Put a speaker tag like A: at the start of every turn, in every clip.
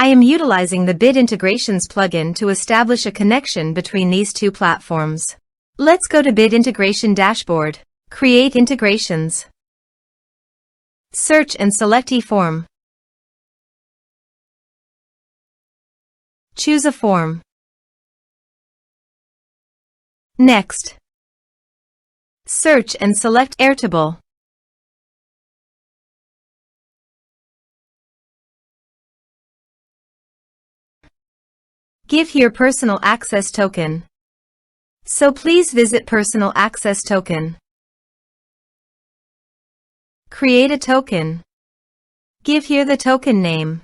A: I am utilizing the Bit Integrations plugin to establish a connection between these two platforms. Let's go to Bit Integration Dashboard. Create integrations. Search and select eForm. Choose a form. Next, search and select Airtable. Give here personal access token. So please visit personal access token. Create a token. Give here the token name.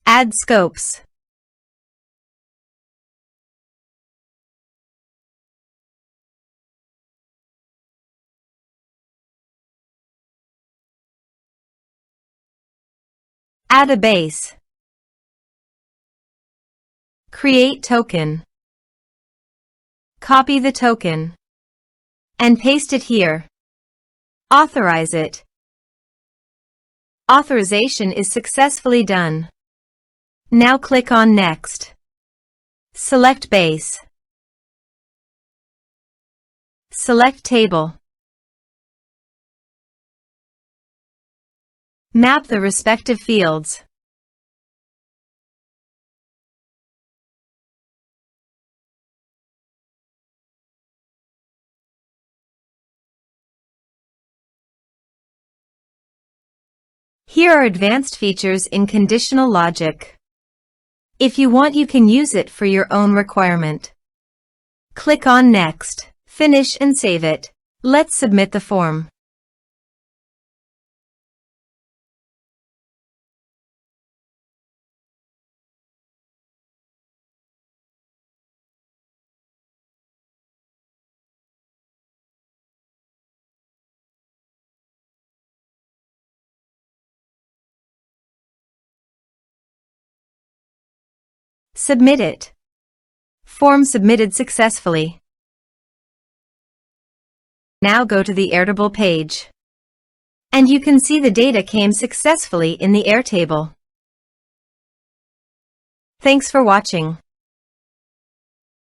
A: Add scopes. Add a base. Create token. Copy the token and paste it here. Authorize it. Authorization is successfully done. Now click on Next. Select Base. Select Table. Map the respective fields. Here are advanced features in conditional logic. If you want, you can use it for your own requirement. Click on Next, finish and save it. Let's submit the form. Submit it. Form submitted successfully. Now go to the Airtable page. And you can see the data came successfully in the Airtable. Thanks for watching.